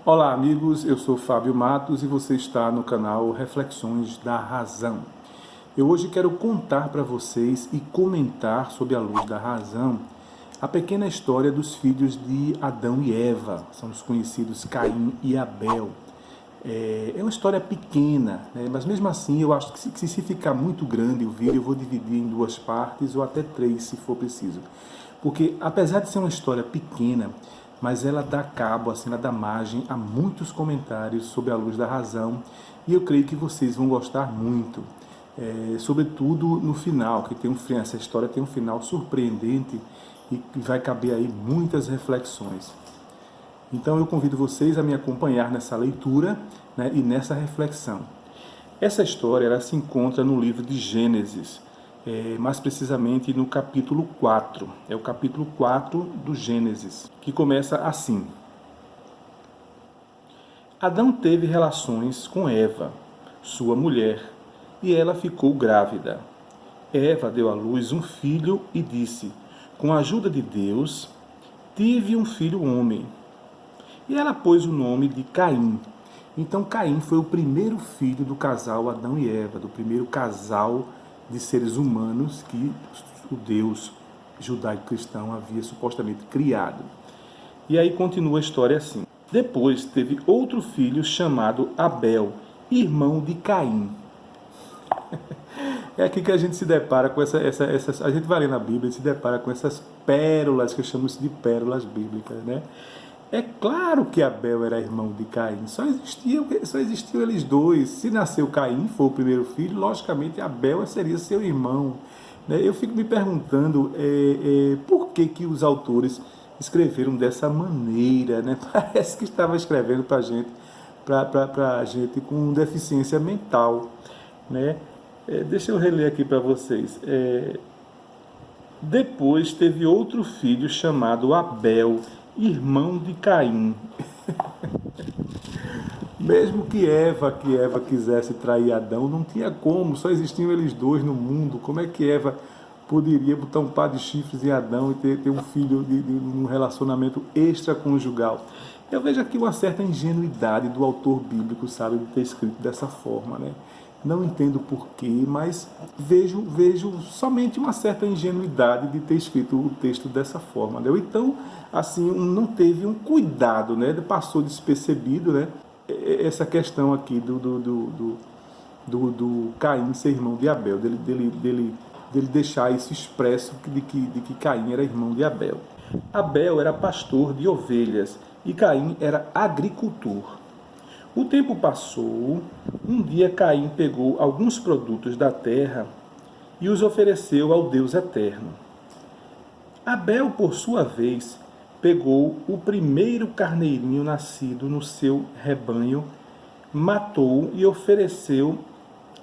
Olá amigos, eu sou Fábio Matos e você está no canal Reflexões da Razão. Eu hoje quero contar para vocês e comentar sobre a luz da razão a pequena história dos filhos de Adão e Eva, são os conhecidos Caim e Abel. É uma história pequena, né? Mas mesmo assim eu acho que se ficar muito grande o vídeo eu vou dividir em duas partes ou até três se for preciso. Porque apesar de ser uma história pequena, mas ela dá cabo, assim, ela dá margem a muitos comentários sobre a luz da razão e eu creio que vocês vão gostar muito. Sobretudo no final, que essa história tem um final surpreendente e vai caber aí muitas reflexões. Então eu convido vocês a me acompanhar nessa leitura, né, e nessa reflexão. Essa história ela se encontra no livro de Gênesis, mais precisamente no capítulo 4. É o capítulo 4 do Gênesis, que começa assim. Adão teve relações com Eva, sua mulher, e ela ficou grávida. Eva deu à luz um filho e disse, com a ajuda de Deus, tive um filho homem. E ela pôs o nome de Caim. Então Caim foi o primeiro filho do casal Adão e Eva, do primeiro casal de seres humanos que o Deus judaico-cristão havia supostamente criado. E aí continua a história assim. Depois teve outro filho chamado Abel, irmão de Caim. É aqui que a gente se depara com essas... A gente vai ler na Bíblia e se depara com essas pérolas, que eu chamo isso de pérolas bíblicas, né? É claro que Abel era irmão de Caim, só existiam eles dois. Se nasceu Caim, foi o primeiro filho, logicamente Abel seria seu irmão. Eu fico me perguntando por que os autores escreveram dessa maneira, né? Parece que estava escrevendo para gente com deficiência mental, né? Deixa eu reler aqui para vocês. Depois teve outro filho chamado Abel, irmão de Caim. Mesmo que Eva quisesse trair Adão, não tinha como, só existiam eles dois no mundo. Como é que Eva poderia botar um par de chifres em Adão e ter um filho de um relacionamento extraconjugal? Eu vejo aqui uma certa ingenuidade do autor bíblico, sabe, de ter escrito dessa forma, né? Não entendo porquê, mas vejo somente uma certa ingenuidade de ter escrito o texto dessa forma, né? Então, assim, não teve um cuidado, né? Passou despercebido, né? Essa questão aqui do Caim ser irmão de Abel, dele deixar isso expresso de que Caim era irmão de Abel. Abel era pastor de ovelhas e Caim era agricultor. O tempo passou, um dia Caim pegou alguns produtos da terra e os ofereceu ao Deus eterno. Abel, por sua vez, pegou o primeiro carneirinho nascido no seu rebanho, matou e ofereceu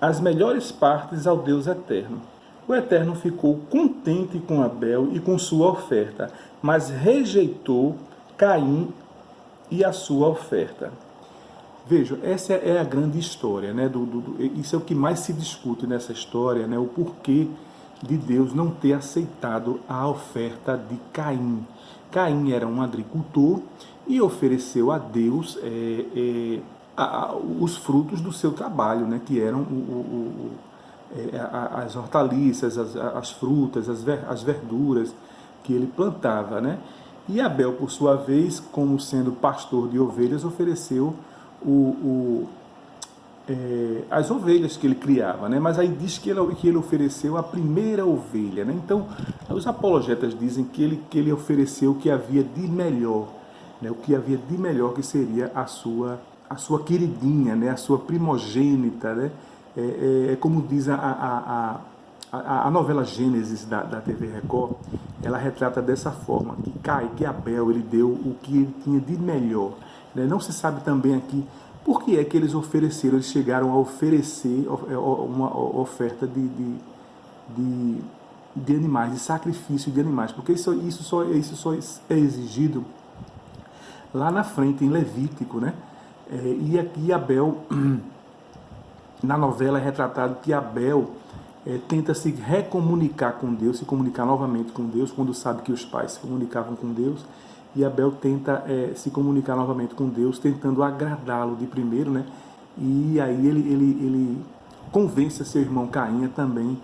as melhores partes ao Deus eterno. O Eterno ficou contente com Abel e com sua oferta, mas rejeitou Caim e a sua oferta. Vejam, essa é a grande história, né? Isso é o que mais se discute nessa história, né? O porquê de Deus não ter aceitado a oferta de Caim. Caim era um agricultor e ofereceu a Deus os frutos do seu trabalho, né? Que eram as hortaliças, as frutas, as verduras que ele plantava, né? E Abel, por sua vez, como sendo pastor de ovelhas, ofereceu as ovelhas que ele criava, né? Mas aí diz que ele ofereceu a primeira ovelha, né? Então, os apologetas dizem que ele ofereceu o que havia de melhor, né? O que havia de melhor, que seria a sua queridinha, né? A sua primogênita, né? Como diz a novela Gênesis da TV Record, ela retrata dessa forma, que Abel ele deu o que ele tinha de melhor. Não se sabe também aqui por que é que eles chegaram a oferecer uma oferta de animais, de sacrifício de animais, porque isso só é exigido lá na frente, em Levítico, né? E aqui Abel, na novela é retratado que Abel tenta se recomunicar com Deus, se comunicar novamente com Deus, quando sabe que os pais se comunicavam com Deus, e Abel tenta se comunicar novamente com Deus, tentando agradá-lo de primeiro, né? E aí ele convence seu irmão Caim também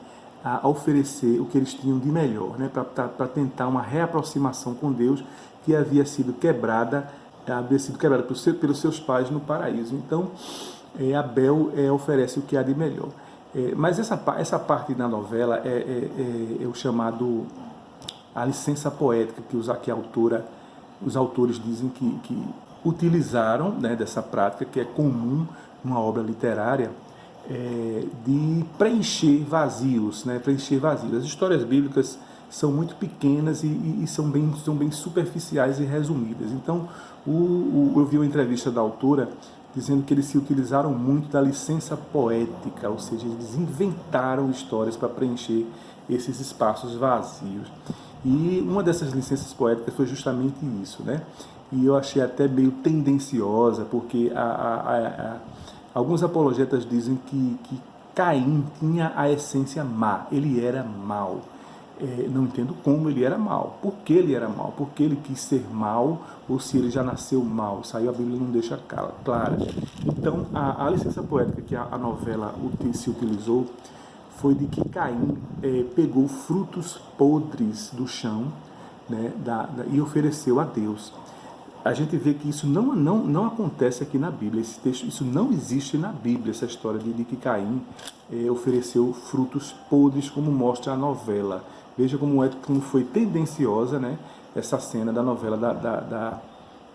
a oferecer o que eles tinham de melhor, né? Para tentar uma reaproximação com Deus que havia sido quebrada pelos seus pais no paraíso. Então, Abel oferece o que há de melhor. Mas essa parte da novela é o chamado a licença poética que os autores dizem que utilizaram, né, dessa prática que é comum numa obra literária, de preencher vazios, né, preencher vazios. As histórias bíblicas são muito pequenas e são bem superficiais e resumidas. Então, eu vi uma entrevista da autora dizendo que eles se utilizaram muito da licença poética, ou seja, eles inventaram histórias para preencher esses espaços vazios. E uma dessas licenças poéticas foi justamente isso, né? E eu achei até meio tendenciosa, porque alguns apologetas dizem que Caim tinha a essência má, ele era mau. Não entendo como ele era mau, por que ele era mau, por que ele quis ser mau, ou se ele já nasceu mau. Isso aí a Bíblia não deixa clara. Então, a licença poética que a novela se utilizou foi de que Caim pegou frutos podres do chão, né, e ofereceu a Deus. A gente vê que isso não acontece aqui na Bíblia. Esse texto, isso não existe na Bíblia, essa história de que Caim ofereceu frutos podres, como mostra a novela. Veja como foi tendenciosa, né, essa cena da novela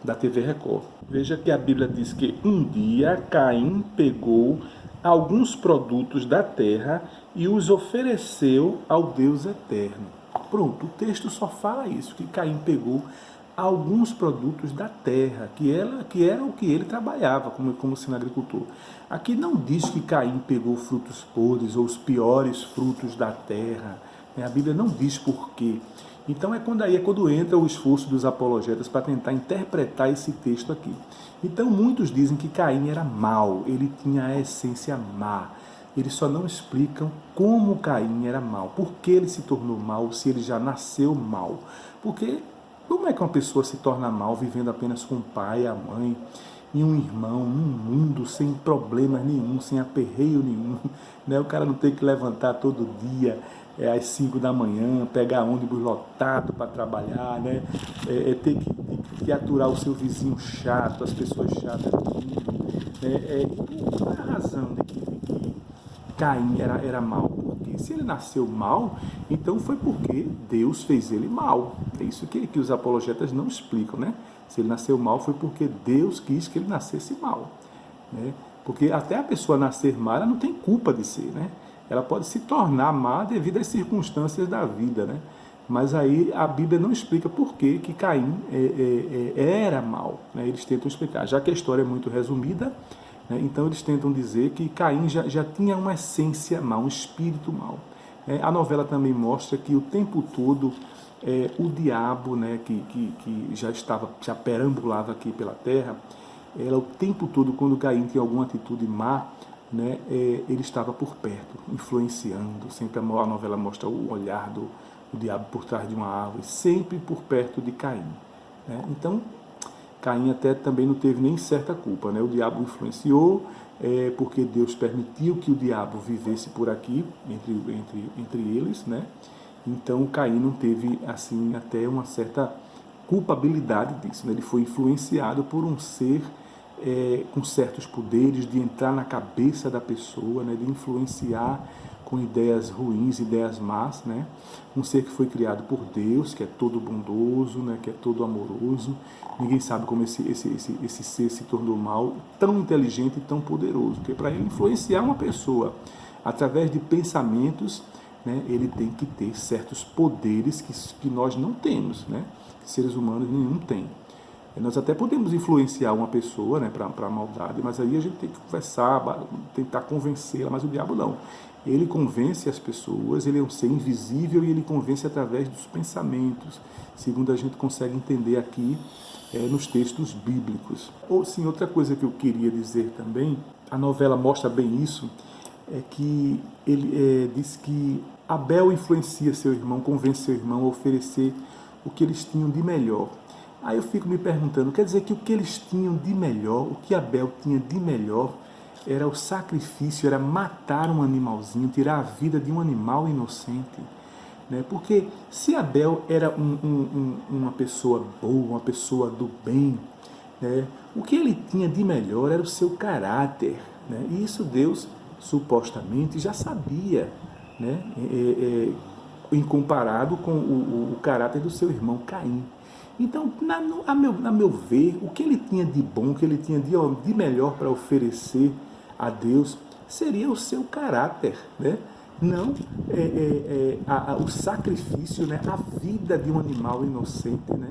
da TV Record. Veja que a Bíblia diz que um dia Caim pegou alguns produtos da terra e os ofereceu ao Deus eterno. Pronto, o texto só fala isso, que Caim pegou alguns produtos da terra, que era o que ele trabalhava como sendo agricultor. Aqui não diz que Caim pegou frutos podres ou os piores frutos da terra. A Bíblia não diz por quê. Então é quando entra o esforço dos apologetas para tentar interpretar esse texto aqui. Então muitos dizem que Caim era mau, ele tinha a essência má. Eles só não explicam como Caim era mau, por que ele se tornou mau, se ele já nasceu mau. Porque como é que uma pessoa se torna mal vivendo apenas com o pai, a mãe e um irmão, num mundo sem problemas nenhum, sem aperreio nenhum, né? O cara não tem que levantar todo dia às 5 da manhã, pegar ônibus lotado para trabalhar, né? Ter que aturar o seu vizinho chato, as pessoas chatas do mundo. Qual é a razão de que Caim era mau? Porque se ele nasceu mal, então foi porque Deus fez ele mal. É isso que os apologetas não explicam, né? Se ele nasceu mal, foi porque Deus quis que ele nascesse mal, né? Porque até a pessoa nascer má, ela não tem culpa de ser, né? Ela pode se tornar má devido às circunstâncias da vida, né? Mas aí a Bíblia não explica por que Caim era mal, né? Eles tentam explicar, já que a história é muito resumida, né? Então eles tentam dizer que Caim já tinha uma essência má, um espírito mau. A novela também mostra que o tempo todo o diabo, né, que já perambulava aqui pela terra, o tempo todo, quando Caim tinha alguma atitude má, né, ele estava por perto, influenciando. Sempre a novela mostra o olhar do diabo por trás de uma árvore, sempre por perto de Caim, né? Então, Caim até também não teve nem certa culpa, né? O diabo influenciou, porque Deus permitiu que o diabo vivesse por aqui, entre eles, né? Então, Caim não teve, assim, até uma certa culpabilidade disso, né? Ele foi influenciado por um ser com certos poderes de entrar na cabeça da pessoa, né, de influenciar com ideias ruins, ideias más, né? Um ser que foi criado por Deus, que é todo bondoso, né, que é todo amoroso. Ninguém sabe como esse ser se tornou mal, tão inteligente e tão poderoso, porque para ele influenciar uma pessoa através de pensamentos, né, ele tem que ter certos poderes que nós não temos, né? Que seres humanos nenhum tem. Nós até podemos influenciar uma pessoa, né, para a maldade, mas aí a gente tem que conversar, tentar convencê-la, mas o diabo não. Ele convence as pessoas, ele é um ser invisível e ele convence através dos pensamentos, segundo a gente consegue entender aqui nos textos bíblicos. Ou sim, outra coisa que eu queria dizer também, a novela mostra bem isso, é que ele diz que Abel influencia seu irmão, convence seu irmão a oferecer o que eles tinham de melhor. Aí eu fico me perguntando, quer dizer que o que eles tinham de melhor, o que Abel tinha de melhor, era o sacrifício, era matar um animalzinho, tirar a vida de um animal inocente. Né? Porque se Abel era uma pessoa boa, uma pessoa do bem, né? O que ele tinha de melhor era o seu caráter. Né? E isso Deus supostamente já sabia, né? Em comparado com o caráter do seu irmão Caim. Então, a meu ver, o que ele tinha de bom, o que ele tinha de melhor para oferecer a Deus seria o seu caráter, né? Não o sacrifício, né? A vida de um animal inocente, né?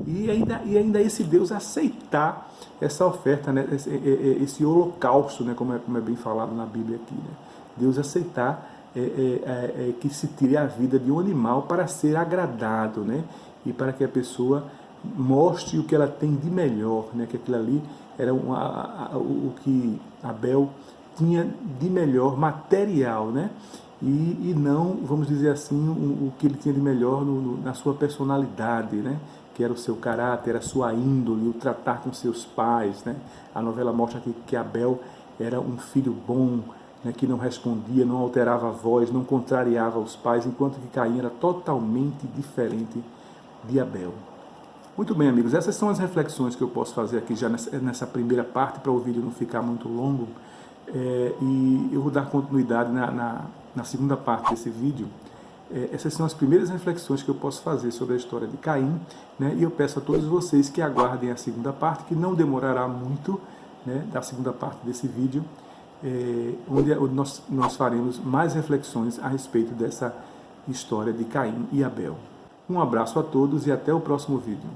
E ainda esse Deus aceitar essa oferta, né? Esse holocausto, né? Como é bem falado na Bíblia aqui, né? Deus aceitar que se tire a vida de um animal para ser agradado, né? E para que a pessoa mostre o que ela tem de melhor, né? Que aquilo ali era o que Abel tinha de melhor material, né? E não, vamos dizer assim, o que ele tinha de melhor na sua personalidade, né? Que era o seu caráter, a sua índole, o tratar com seus pais, né? A novela mostra aqui que Abel era um filho bom, né? Que não respondia, não alterava a voz, não contrariava os pais, enquanto que Caim era totalmente diferente de Abel. Muito bem, amigos, essas são as reflexões que eu posso fazer aqui já nessa primeira parte, para o vídeo não ficar muito longo. E eu vou dar continuidade na segunda parte desse vídeo. Essas são as primeiras reflexões que eu posso fazer sobre a história de Caim, né? E eu peço a todos vocês que aguardem a segunda parte, que não demorará muito, né, da segunda parte desse vídeo, onde nós faremos mais reflexões a respeito dessa história de Caim e Abel. Um abraço a todos e até o próximo vídeo.